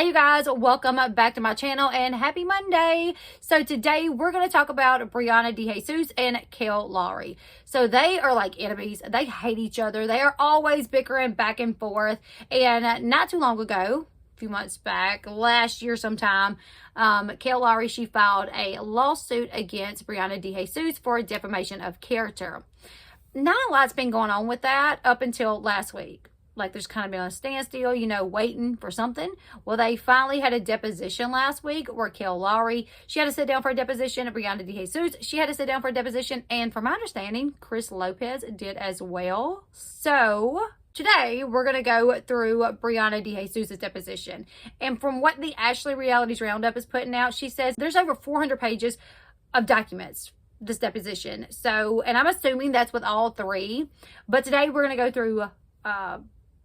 Hey you guys, welcome back to my channel and happy Monday. So today we're going to talk about Briana Dejesus and Kail Lowrys. So they are like enemies. They hate each other. They are always bickering back and forth. And not too long ago, a few months back, last year sometime, Kail Lowrys, she filed a lawsuit against Briana Dejesus for defamation of character. Not a lot's been going on with that up until last week. Like there's kind of been a standstill, you know, waiting for something. Well, they finally had a deposition last week where Kail Lowrys, she had to sit down for a deposition. Briana Dejesus, she had to sit down for a deposition. And from my understanding, Chris Lopez did as well. So today we're going to go through Briana Dejesus' deposition. And from what the Ashley Realities Roundup is putting out, she says there's over 400 pages of documents, this deposition. So, and I'm assuming that's with all three. But today we're going to go through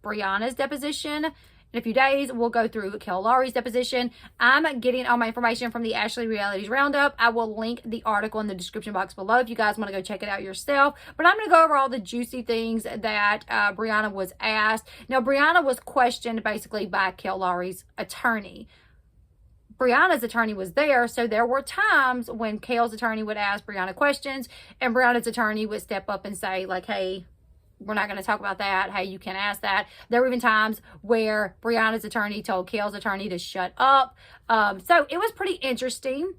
Briana's deposition. In a few days, we'll go through Kail Lowrys' deposition. I'm getting all my information from the Ashley Realities Roundup. I will link the article in the description box below if you guys want to go check it out yourself. But I'm going to go over all the juicy things that Briana was asked. Now, Briana was questioned basically by Kail Lowrys' attorney. Briana's attorney was there, so there were times when Kail's attorney would ask Briana questions, and Briana's attorney would step up and say, like, hey, we're not going to talk about that. Hey, you can't ask that. There were even times where Briana's attorney told Kail's attorney to shut up. So it was pretty interesting.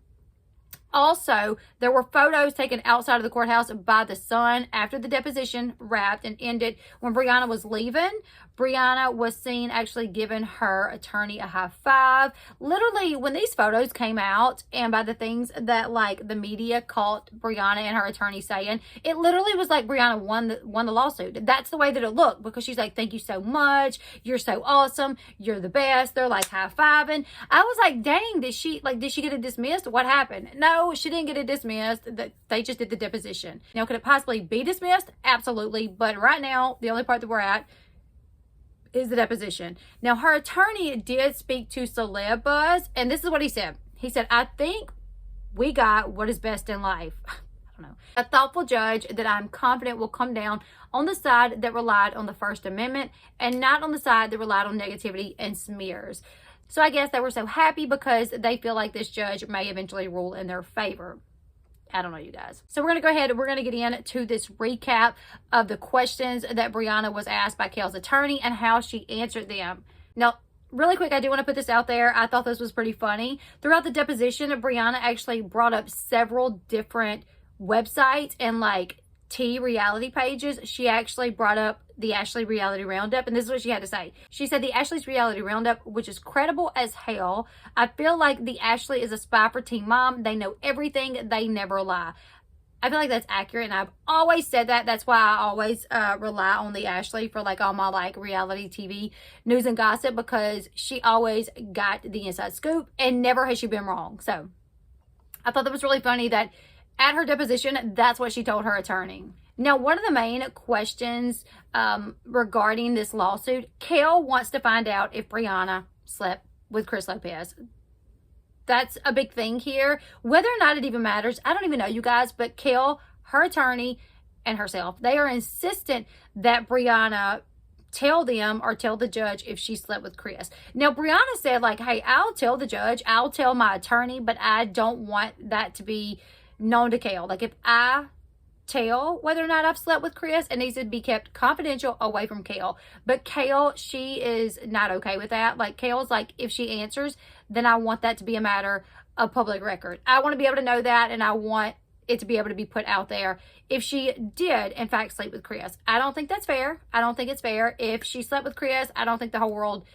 Also, there were photos taken outside of the courthouse by the son after the deposition wrapped and ended. When Briana was leaving, Briana was seen actually giving her attorney a high five. Literally, when these photos came out and by the things that like the media caught Briana and her attorney saying, it literally was like Briana won the lawsuit. That's the way that it looked, because she's like, thank you so much. You're so awesome. You're the best. They're like high fiving. I was like, dang, did she get it dismissed? What happened? No, she didn't get it dismissed. They just did the deposition. Now, could it possibly be dismissed? Absolutely. But right now, the only part that we're at is the deposition. Now, her attorney did speak to Celeb Buzz, and this is what he said. He said, I think we got what is best in life. I don't know. A thoughtful judge that I'm confident will come down on the side that relied on the First Amendment and not on the side that relied on negativity and smears. So I guess they were so happy because they feel like this judge may eventually rule in their favor. I don't know, you guys. So we're going to go ahead and we're going to get into this recap of the questions that Briana was asked by Kail's attorney and how she answered them. Now, really quick, I do want to put this out there. I thought this was pretty funny. Throughout the deposition, Briana actually brought up several different websites and like reality pages. She actually brought up the Ashley Reality Roundup, and this is what she had to say. She said, the Ashley's Reality Roundup, which is credible as hell. I feel like the Ashley is a spy for Teen Mom. They know everything. They never lie. I feel like that's accurate, and I've always said that. That's why I always rely on the Ashley for like all my like reality TV news and gossip, because she always got the inside scoop and never has she been wrong. So I thought that was really funny that at her deposition, that's what she told her attorney. Now, one of the main questions regarding this lawsuit, Kail wants to find out if Briana slept with Chris Lopez. That's a big thing here. Whether or not it even matters, I don't even know, you guys, but Kail, her attorney, and herself, they are insistent that Briana tell them or tell the judge if she slept with Chris. Now, Briana said, like, hey, I'll tell the judge, I'll tell my attorney, but I don't want that to be known to Kail. Like, if I tell whether or not I've slept with Chris, it needs to be kept confidential away from Kail. But Kail, she is not okay with that. Like, Kail's like, if she answers, then I want that to be a matter of public record. I want to be able to know that, and I want it to be able to be put out there if she did, in fact, sleep with Chris. I don't think that's fair. I don't think it's fair. If she slept with Chris, I don't think the whole world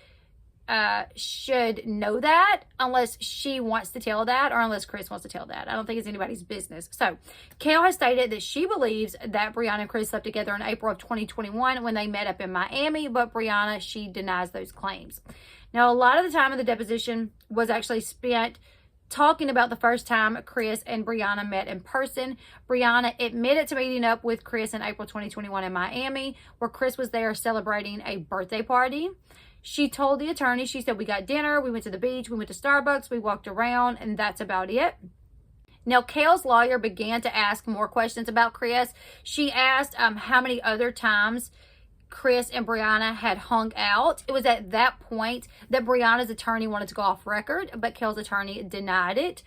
should know that unless she wants to tell that or unless Chris wants to tell that. I don't think it's anybody's business. So Kail has stated that she believes that Briana and Chris slept together in April of 2021 when they met up in Miami, but Briana, she denies those claims. Now, a lot of the time of the deposition was actually spent talking about the first time Chris and Briana met in person. Briana admitted to meeting up with Chris in April 2021 in Miami, where Chris was there celebrating a birthday party. She told the attorney, she said, we got dinner, we went to the beach, we went to Starbucks, we walked around, and that's about it. Now, Kail's lawyer began to ask more questions about Chris. She asked how many other times Chris and Briana had hung out. It was at that point that Briana's attorney wanted to go off record, but Kail's attorney denied it.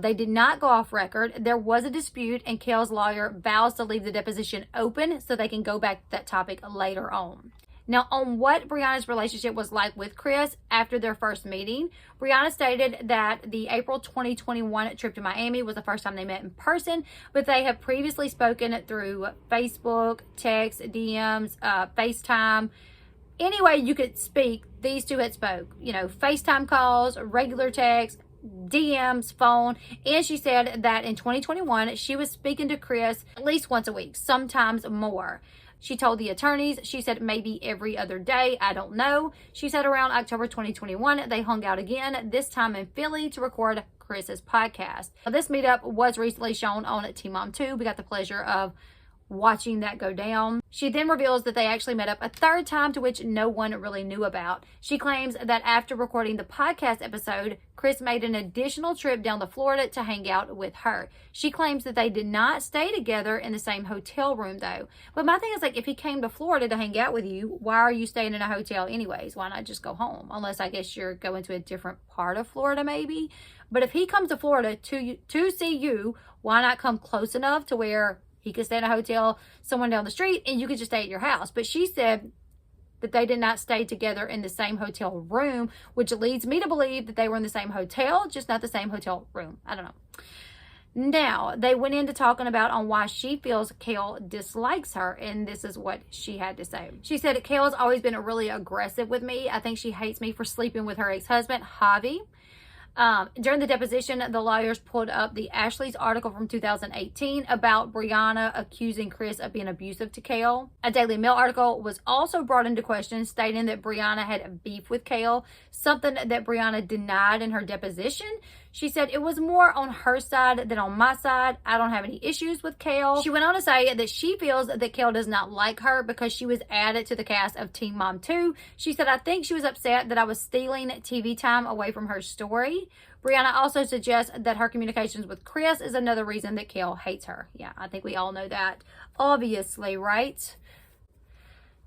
They did not go off record. There was a dispute, and Kail's lawyer vows to leave the deposition open so they can go back to that topic later on. Now, on what Briana's relationship was like with Chris after their first meeting, Briana stated that the April 2021 trip to Miami was the first time they met in person, but they have previously spoken through Facebook, text, DMs, FaceTime. Any way you could speak, these two had spoke. You know, FaceTime calls, regular text, DMs, phone, and she said that in 2021, she was speaking to Chris at least once a week, sometimes more. She told the attorneys, she said maybe every other day, I don't know. She said around October 2021, they hung out again, this time in Philly to record Chris's podcast. Now, this meetup was recently shown on Teen Mom 2. We got the pleasure of watching that go down. She then reveals that they actually met up a third time, to which no one really knew about. She claims that after recording the podcast episode, Chris made an additional trip down to Florida to hang out with her. She claims that they did not stay together in the same hotel room though. But my thing is, like, if he came to Florida to hang out with you, why are you staying in a hotel anyways? Why not just go home? Unless I guess you're going to a different part of Florida maybe. But if he comes to Florida to see you, why not come close enough to where he could stay in a hotel somewhere down the street and you could just stay at your house? But she said that they did not stay together in the same hotel room, which leads me to believe that they were in the same hotel, just not the same hotel room. I don't know. Now, they went into talking about on why she feels Kail dislikes her, and this is what she had to say. She said, Kail has always been really aggressive with me. I think she hates me for sleeping with her ex-husband, Javi. During the deposition, the lawyers pulled up the Ashley's article from 2018 about Briana accusing Chris of being abusive to Kail. A Daily Mail article was also brought into question, stating that Briana had beef with Kail, something that Briana denied in her deposition. She said it was more on her side than on my side. I don't have any issues with Kail. She went on to say that she feels that Kail does not like her because she was added to the cast of Teen Mom 2. She said, I think she was upset that I was stealing TV time away from her story. Briana also suggests that her communications with Chris is another reason that Kail hates her. Yeah, I think we all know that, obviously, right?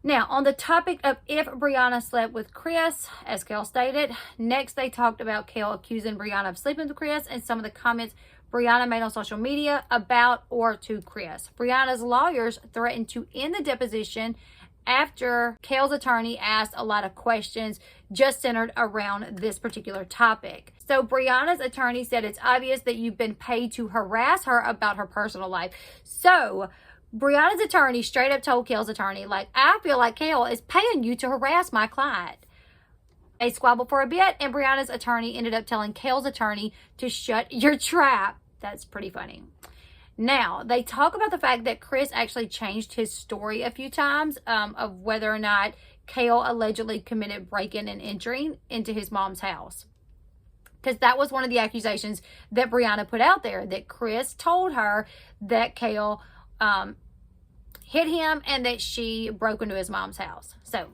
Now, on the topic of if Briana slept with Chris, as Kail stated, next they talked about Kail accusing Briana of sleeping with Chris and some of the comments Briana made on social media about or to Chris. Briana's lawyers threatened to end the deposition after Kail's attorney asked a lot of questions just centered around this particular topic. So Briana's attorney said it's obvious that you've been paid to harass her about her personal life. So Briana's attorney straight up told Kail's attorney, like, I feel like Kail is paying you to harass my client. They squabbled for a bit, and Briana's attorney ended up telling Kail's attorney to shut your trap. That's pretty funny. Now, they talk about the fact that Chris actually changed his story a few times of whether or not Kail allegedly committed breaking and entering into his mom's house. Because that was one of the accusations that Briana put out there, that Chris told her that Kail hit him and that she broke into his mom's house. So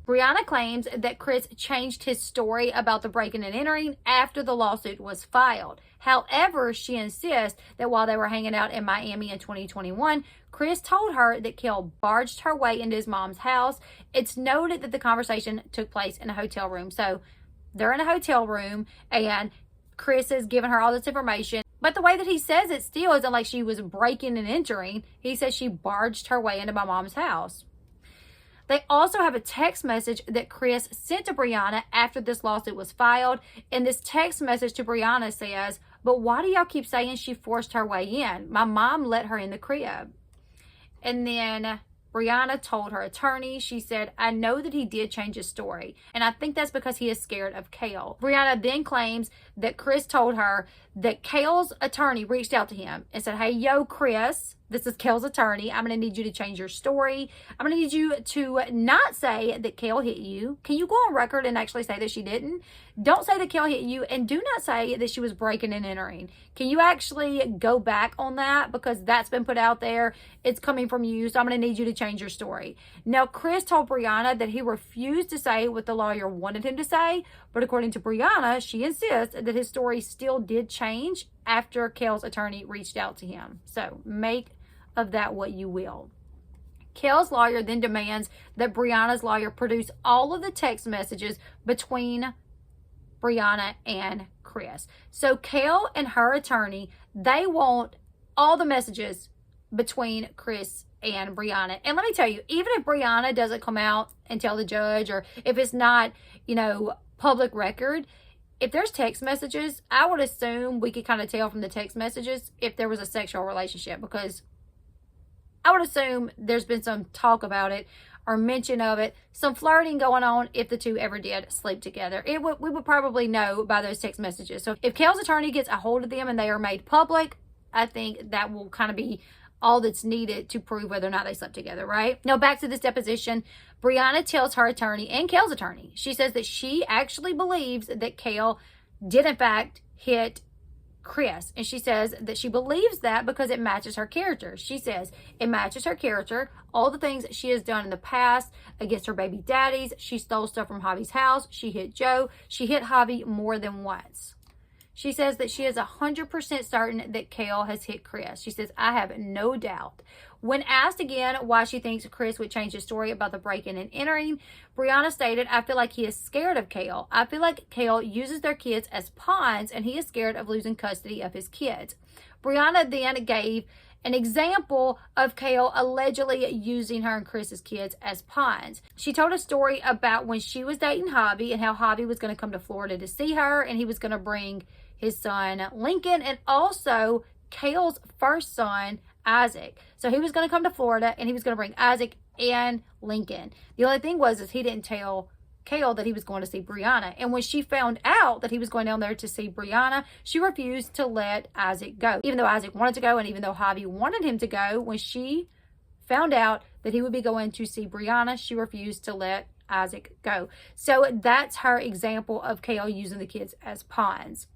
Briana claims that Chris changed his story about the breaking and entering after the lawsuit was filed. However, she insists that while they were hanging out in Miami in 2021, Chris told her that Kail barged her way into his mom's house. It's noted that the conversation took place in a hotel room. So they're in a hotel room and Chris is giving her all this information. But the way that he says it still isn't like she was breaking and entering. He says she barged her way into my mom's house. They also have a text message that Chris sent to Briana after this lawsuit was filed. And this text message to Briana says, but why do y'all keep saying she forced her way in? My mom let her in the crib. And then Briana told her attorney, she said, I know that he did change his story, and I think that's because he is scared of Kail. Briana then claims that Chris told her that Kail's attorney reached out to him and said, hey, yo, Chris, this is Kail's attorney. I'm going to need you to change your story. I'm going to need you to not say that Kail hit you. Can you go on record and actually say that she didn't? Don't say that Kail hit you, and do not say that she was breaking and entering. Can you actually go back on that? Because that's been put out there. It's coming from you, so I'm going to need you to change your story. Now, Chris told Briana that he refused to say what the lawyer wanted him to say, but according to Briana, she insists that his story still did change after Kail's attorney reached out to him. So make of that what you will. Kail's lawyer then demands that Briana's lawyer produce all of the text messages between Briana and Chris. So Kail and her attorney, they want all the messages between Chris and Briana. And let me tell you, even if Briana doesn't come out and tell the judge, or if it's not, public record, if there's text messages, I would assume we could kind of tell from the text messages if there was a sexual relationship, because I would assume there's been some talk about it or mention of it, some flirting going on if the two ever did sleep together. We would probably know by those text messages. So if Kail's attorney gets a hold of them and they are made public, I think that will kind of be all that's needed to prove whether or not they slept together, right? Now, back to this deposition, Briana tells her attorney and Kail's attorney, she says that she actually believes that Kail did in fact hit Chris. And she says that she believes that because it matches her character. She says it matches her character. All the things that she has done in the past against her baby daddies. She stole stuff from Javi's house. She hit Joe. She hit Javi more than once. She says that she is 100% certain that Kail has hit Chris. She says, I have no doubt. When asked again why she thinks Chris would change his story about the break-in and entering, Briana stated, I feel like he is scared of Kail. I feel like Kail uses their kids as pawns and he is scared of losing custody of his kids. Briana then gave an example of Kail allegedly using her and Chris's kids as pawns. She told a story about when she was dating Javi and how Javi was going to come to Florida to see her and he was going to bring his son Lincoln and also Kail's first son Isaac. So he was going to come to Florida and he was going to bring Isaac and Lincoln. The only thing was he didn't tell Kail that he was going to see Briana. And when she found out that he was going down there to see Briana, she refused to let Isaac go. Even though Isaac wanted to go and even though Javi wanted him to go, when she found out that he would be going to see Briana, she refused to let Isaac go. So that's her example of Kail using the kids as pawns.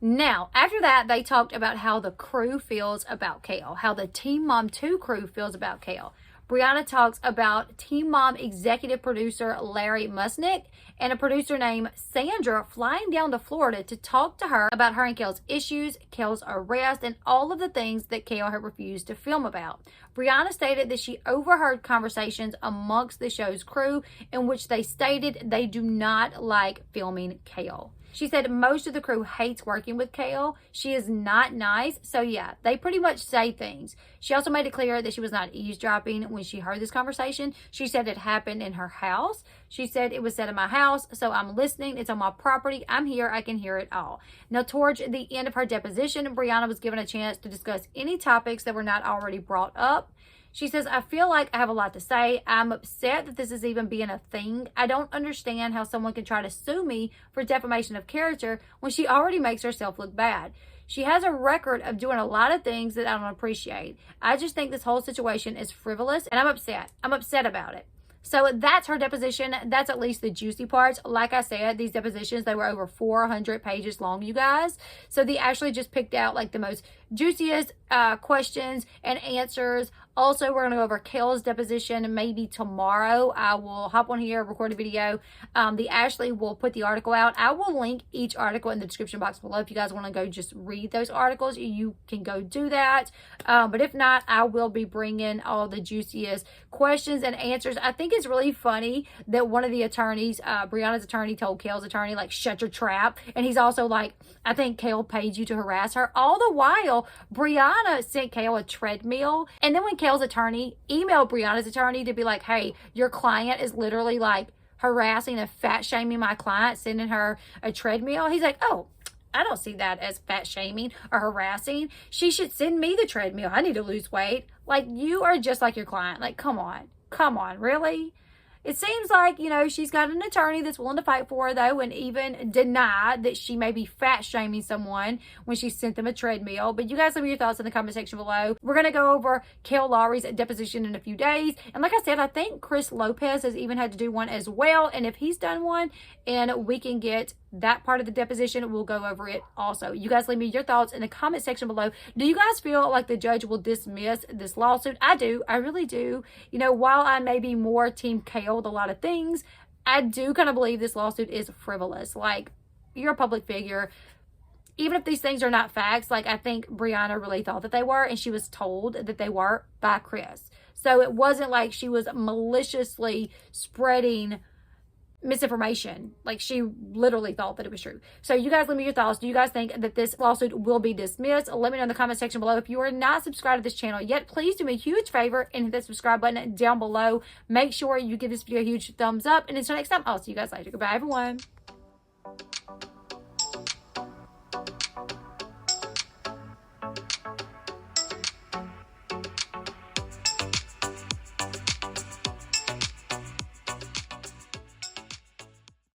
Now, after that, they talked about how the crew feels about Kail, how the Teen Mom 2 crew feels about Kail. Briana talks about Teen Mom executive producer Larry Musnick and a producer named Sandra flying down to Florida to talk to her about her and Kail's issues, Kail's arrest, and all of the things that Kail had refused to film about. Briana stated that she overheard conversations amongst the show's crew in which they stated they do not like filming Kail. She said most of the crew hates working with Kail. She is not nice. So yeah, they pretty much say things. She also made it clear that she was not eavesdropping when she heard this conversation. She said it happened in her house. She said it was said in my house. So I'm listening. It's on my property. I'm here. I can hear it all. Now, towards the end of her deposition, Briana was given a chance to discuss any topics that were not already brought up. She says, I feel like I have a lot to say. I'm upset that this is even being a thing. I don't understand how someone can try to sue me for defamation of character when she already makes herself look bad. She has a record of doing a lot of things that I don't appreciate. I just think this whole situation is frivolous and I'm upset. I'm upset about it. So that's her deposition. That's at least the juicy parts. Like I said, these depositions, they were over 400 pages long, you guys. So they actually just picked out like the most juiciest questions and answers. Also, we're going to go over Kail's deposition maybe tomorrow. I will hop on here, record a video. The Ashley will put the article out. I will link each article in the description box below. If you guys want to go just read those articles, you can go do that. But if not, I will be bringing all the juiciest questions and answers. I think it's really funny that one of the attorneys, Briana's attorney, told Kail's attorney, like, shut your trap. And he's also like, I think Kail paid you to harass her. All the while, Briana sent Kail a treadmill. And then when Kail's attorney emailed Briana's attorney to be like, hey, your client is literally like harassing and fat shaming my client, sending her a treadmill. He's like, oh, I don't see that as fat shaming or harassing. She should send me the treadmill. I need to lose weight. Like, you are just like your client. Like, come on, really? It seems like, she's got an attorney that's willing to fight for her, though, and even deny that she may be fat shaming someone when she sent them a treadmill. But you guys leave me your thoughts in the comment section below. We're going to go over Kail Lowrys' deposition in a few days. And like I said, I think Chris Lopez has even had to do one as well. And if he's done one and we can get that part of the deposition, we'll go over it also. You guys leave me your thoughts in the comment section below. Do you guys feel like the judge will dismiss this lawsuit? I do. I really do. While I may be more team Kail with a lot of things, I do kind of believe this lawsuit is frivolous. Like, you're a public figure. even if these things are not facts, like I think Briana really thought that they were, and she was told that they were by Chris. So it wasn't like she was maliciously spreading misinformation. Like, she literally thought that it was true. So you guys, let me your thoughts. Do you guys think that this lawsuit will be dismissed? Let me know in the comment section below. If you are not subscribed to this channel yet, please do me a huge favor and hit the subscribe button down below. Make sure you give this video a huge thumbs up. And until next time, I'll see you guys later. Goodbye, everyone.